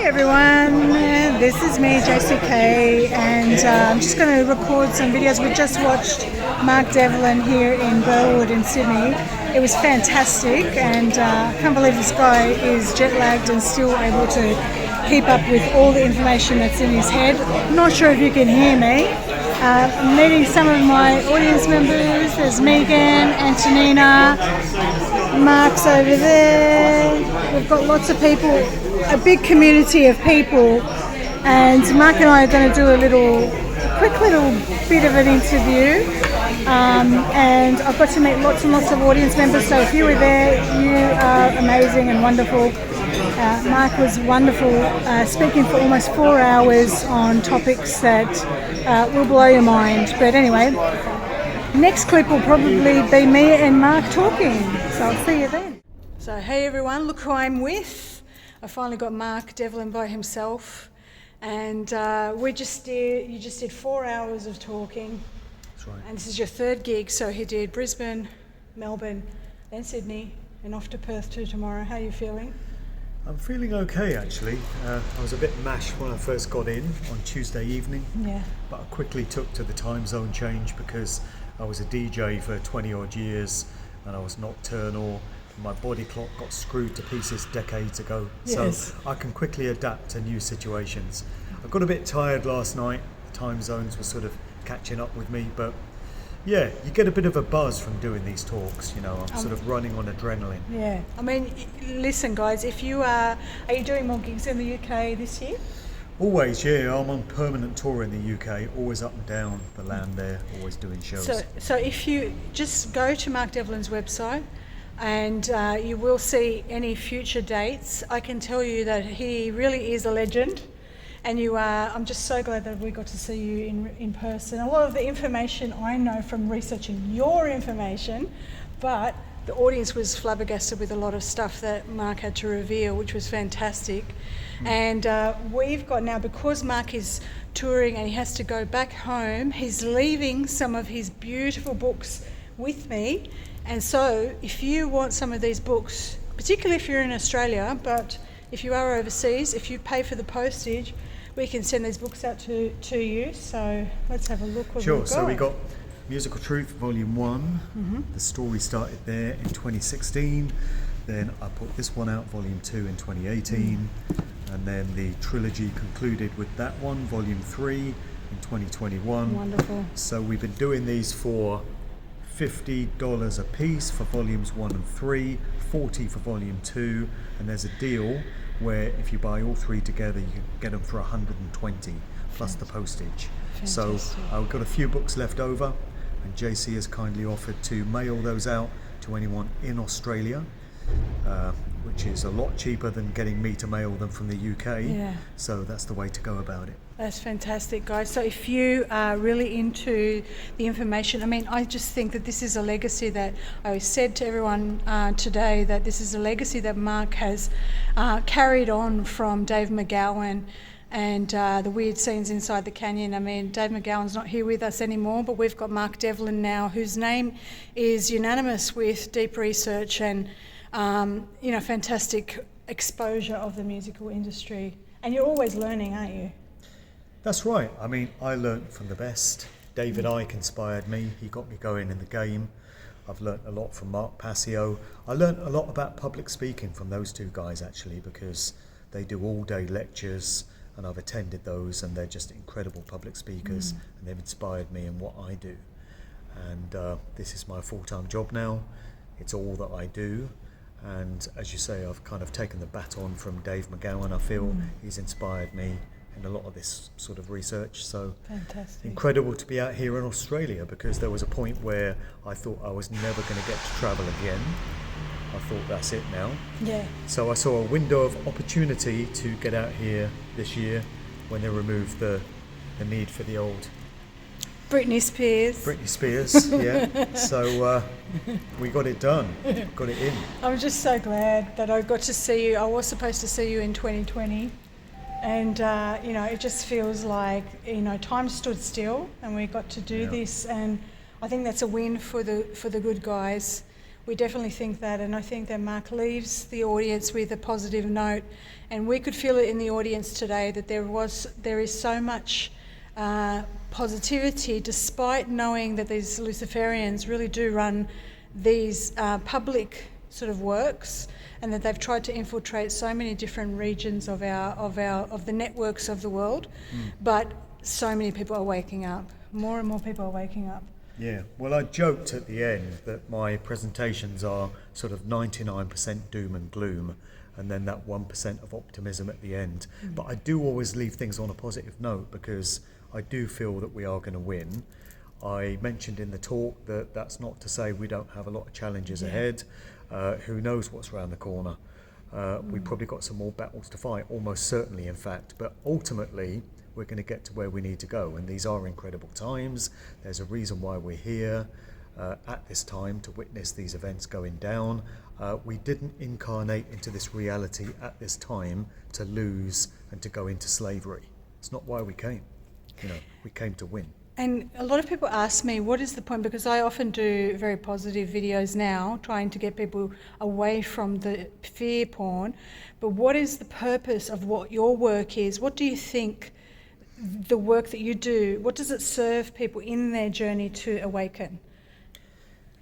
Everyone, this is me, JCK, and I'm just going to record some videos. We just watched Mark Devlin here in Burwood in Sydney. It was fantastic, and I can't believe this guy is jet lagged and still able to keep up with all the information that's in his head. I'm not sure if you can hear me. I'm meeting some of my audience members. There's Megan, Antonina, Mark's over there. We've got lots of people, a big community of people, and Mark and I are going to do a quick little bit of an interview. And I've got to meet lots and lots of audience members, so if you were there, you are amazing and wonderful. Mark was wonderful, speaking for almost 4 hours on topics that will blow your mind. But anyway, next clip will probably be me and Mark talking, so I'll see you then. So hey everyone, look who I'm with. I finally got Mark Devlin by himself, and you just did 4 hours of talking. That's right. And this is your third gig, so he did Brisbane, Melbourne, then Sydney, and off to Perth too tomorrow. How are you feeling? I'm feeling okay, actually. I was a bit mashed when I first got in on Tuesday evening, but I quickly took to the time zone change because I was a DJ for 20 odd years and I was nocturnal. My body clock got screwed to pieces decades ago, so I can quickly adapt to new situations. I got a bit tired last night. The time zones were sort of catching up with me, but yeah, you get a bit of a buzz from doing these talks, you know. I'm sort of running on adrenaline. Yeah, I mean, listen guys, if you are you doing more gigs in the UK this year? Always, yeah. I'm on permanent tour in the UK, always up and down the land there, always doing shows. So if you just go to Mark Devlin's website, and you will see any future dates. I can tell you that he really is a legend, and I'm just so glad that we got to see you in person. A lot of the information I know from researching your information, but the audience was flabbergasted with a lot of stuff that Mark had to reveal, which was fantastic. And we've got now, because Mark is touring and he has to go back home, he's leaving some of his beautiful books with me. And so if you want some of these books, particularly if you're in Australia, but if you are overseas, if you pay for the postage, we can send these books out to you. So let's have a look what we've got. So we got Musical Truth Volume 1. The story started there in 2016. Then I put this one out, Volume 2, in 2018. And then the trilogy concluded with that one, Volume 3, in 2021. Wonderful. So we've been doing these for $50 a piece for volumes 1 and 3, $40 for volume 2, and there's a deal where if you buy all three together you can get them for $120 plus the postage. Fantastic. So I've got a few books left over, and JC has kindly offered to mail those out to anyone in Australia, which is a lot cheaper than getting me to mail them from the UK. So that's the way to go about it. That's fantastic, guys. So if you are really into the information, I mean, I just think that this is a legacy that I said to everyone today, that this is a legacy that Mark has carried on from Dave McGowan and the weird scenes inside the canyon. I mean, Dave McGowan's not here with us anymore, but we've got Mark Devlin now, whose name is unanimous with deep research and fantastic exposure of the musical industry. And you're always learning, aren't you? That's right. I mean, I learnt from the best. David Icke inspired me. He got me going in the game. I've learnt a lot from Mark Passio. I learnt a lot about public speaking from those two guys, actually, because they do all-day lectures, and I've attended those, and they're just incredible public speakers, and they've inspired me in what I do. And this is my full-time job now. It's all that I do. And as you say, I've kind of taken the baton from Dave McGowan. I feel he's inspired me in a lot of this sort of research. So fantastic. Incredible to be out here in Australia, because there was a point where I thought I was never going to get to travel again. I thought that's it now. Yeah. So I saw a window of opportunity to get out here this year when they removed the need for the old Britney Spears, yeah. So we got it done, got it in. I'm just so glad that I got to see you. I was supposed to see you in 2020. And, it just feels like, time stood still and we got to do this. And I think that's a win for the good guys. We definitely think that, and I think that Mark leaves the audience with a positive note, and we could feel it in the audience today that there is so much positivity, despite knowing that these Luciferians really do run these public sort of works, and that they've tried to infiltrate so many different regions of the networks of the world. But so many people are waking up. More and more people are waking up. Yeah, well, I joked at the end that my presentations are sort of 99% doom and gloom, and then that 1% of optimism at the end. But I do always leave things on a positive note, because I do feel that we are going to win. I mentioned in the talk that that's not to say we don't have a lot of challenges ahead. Who knows what's around the corner? We've probably got some more battles to fight, almost certainly, in fact. But ultimately, we're going to get to where we need to go. And these are incredible times. There's a reason why we're here at this time, to witness these events going down. We didn't incarnate into this reality at this time to lose and to go into slavery. It's not why we came. We came to win. And a lot of people ask me, what is the point? Because I often do very positive videos now, trying to get people away from the fear porn. But what is the purpose of what your work is? What do you think the work that you do, what does it serve people in their journey to awaken?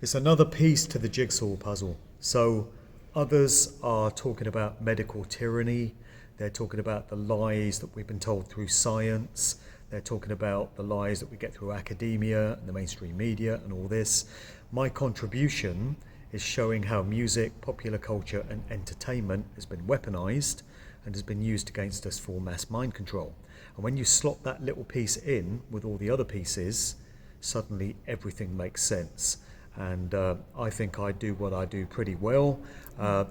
It's another piece to the jigsaw puzzle. So others are talking about medical tyranny. They're talking about the lies that we've been told through science. They're talking about the lies that we get through academia and the mainstream media and all this. My contribution is showing how music, popular culture and entertainment has been weaponized and has been used against us for mass mind control. And when you slot that little piece in with all the other pieces, suddenly everything makes sense. And I think I do what I do pretty well.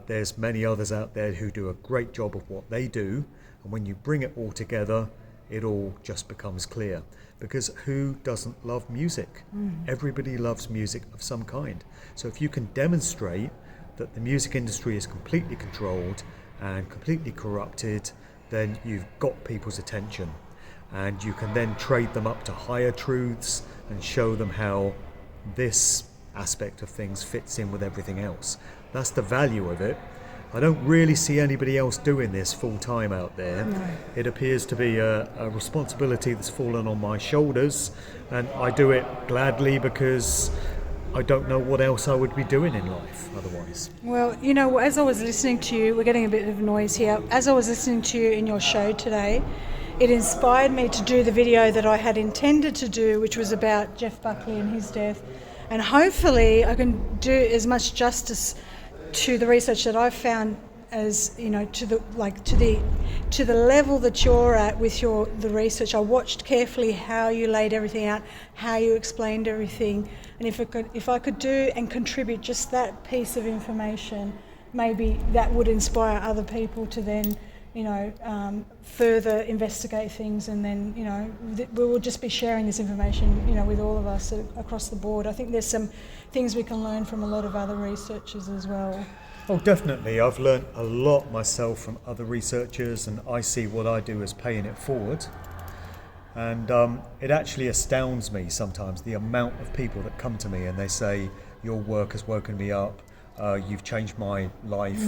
There's many others out there who do a great job of what they do. And when you bring it all together, it all just becomes clear. Because who doesn't love music? Everybody loves music of some kind. So if you can demonstrate that the music industry is completely controlled and completely corrupted, then you've got people's attention. And you can then trade them up to higher truths and show them how this aspect of things fits in with everything else. That's the value of it. I don't really see anybody else doing this full time out there. No. It appears to be a responsibility that's fallen on my shoulders, and I do it gladly because I don't know what else I would be doing in life otherwise. Well, you know, as I was listening to you, we're getting a bit of noise here. As I was listening to you in your show today, it inspired me to do the video that I had intended to do, which was about Jeff Buckley and his death. And hopefully I can do as much justice to the research that I've found, as you know, to the level that you're at with the research. I watched carefully how you laid everything out, how you explained everything, and if I could do and contribute just that piece of information, maybe that would inspire other people to then, you know, further investigate things, and then, you know, we will just be sharing this information, you know, with all of us across the board. I think there's some things we can learn from a lot of other researchers as well. Oh, definitely. I've learned a lot myself from other researchers, and I see what I do as paying it forward. And it actually astounds me sometimes, the amount of people that come to me and they say, your work has woken me up. You've changed my life.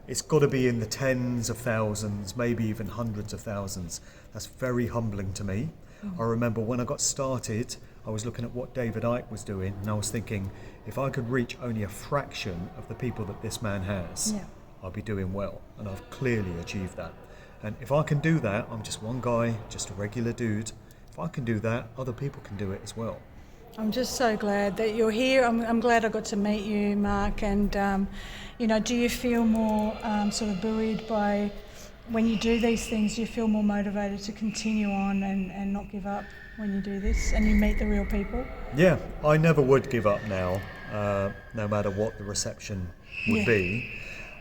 It's got to be in the tens of thousands, maybe even hundreds of thousands. That's very humbling to me. I remember when I got started, I was looking at what David Icke was doing, and I was thinking, if I could reach only a fraction of the people that this man has, I'll be doing well. And I've clearly achieved that. And if I can do that, I'm just one guy, just a regular dude. If I can do that, other people can do it as well. I'm just so glad that you're here. I'm glad I got to meet you, Mark. And, you know, do you feel more sort of buoyed by, when you do these things, do you feel more motivated to continue on and not give up when you do this and you meet the real people? Yeah, I never would give up now, no matter what the reception would be.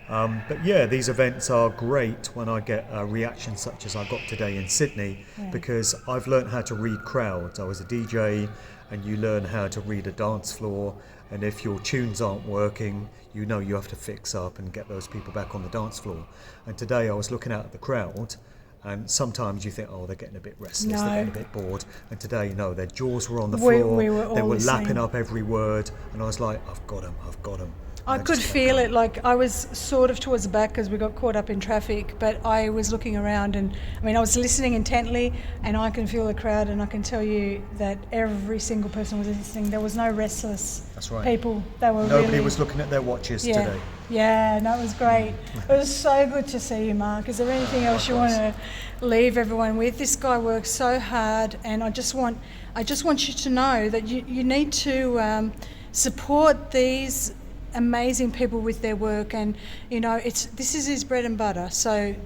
But yeah, these events are great when I get a reaction such as I got today in Sydney, because I've learned how to read crowds. I was a DJ, and you learn how to read a dance floor, and if your tunes aren't working, you know you have to fix up and get those people back on the dance floor. And today I was looking out at the crowd, and sometimes you think, oh, they're getting a bit restless, they're getting a bit bored. And today, no, their jaws were on the floor, they were lapping up every word, and I was like, I've got them. I could feel it. Like I was sort of towards the back because we got caught up in traffic, but I was looking around and I was listening intently, and I can feel the crowd, and I can tell you that every single person was listening. There was no restless That's right. people. They were Nobody really, was looking at their watches today. Yeah, no, it was great. It was so good to see you, Mark. Is there anything else you want to leave everyone with? This guy works so hard, and I just want you to know that you need to support these amazing people with their work, and this is his bread and butter. So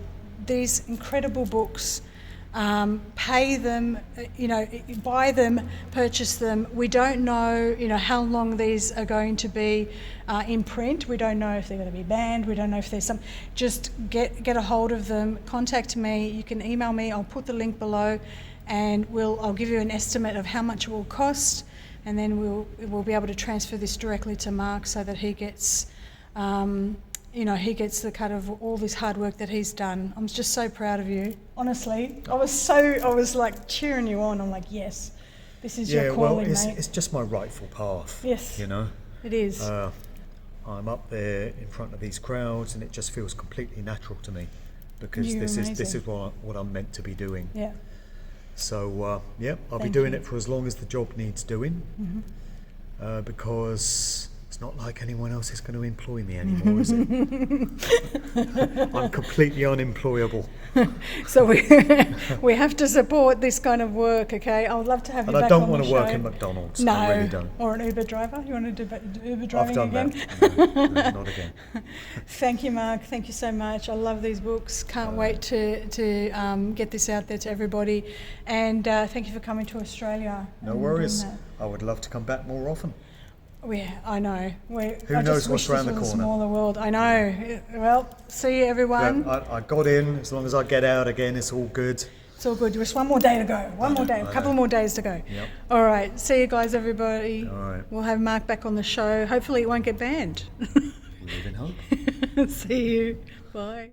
these incredible books, pay them, buy them, purchase them. We don't know, how long these are going to be in print. We don't know if they're going to be banned. We don't know if there's some. Just get a hold of them. Contact me. You can email me. I'll put the link below, and I'll give you an estimate of how much it will cost, and then we'll be able to transfer this directly to Mark so that he gets. He gets the cut of all this hard work that he's done. I'm just so proud of you. Honestly, I was like cheering you on. I'm like, yes, this is your calling, mate. It's just my rightful path. Yes, it is. I'm up there in front of these crowds, and it just feels completely natural to me because this is what I'm meant to be doing. Yeah. So I'll be doing it for as long as the job needs doing, because it's not like anyone else is going to employ me anymore, is it? I'm completely unemployable. So we have to support this kind of work, okay? I would love to have you back on the show. And I don't want to work in McDonald's. No, I really don't. Or an Uber driver. You want to do Uber driving again? I've done that. No, not again. Thank you, Mark. Thank you so much. I love these books. Can't wait to get this out there to everybody. And thank you for coming to Australia. No worries. I would love to come back more often. I know. Who knows what's around the corner? Smaller world. I know. Well, see you, everyone. Yeah, I got in. As long as I get out again, it's all good. It's all good. Just one more day to go. A couple more days to go. Yep. All right. See you guys, everybody. All right. We'll have Mark back on the show. Hopefully it won't get banned. Live in hope. See you. Bye.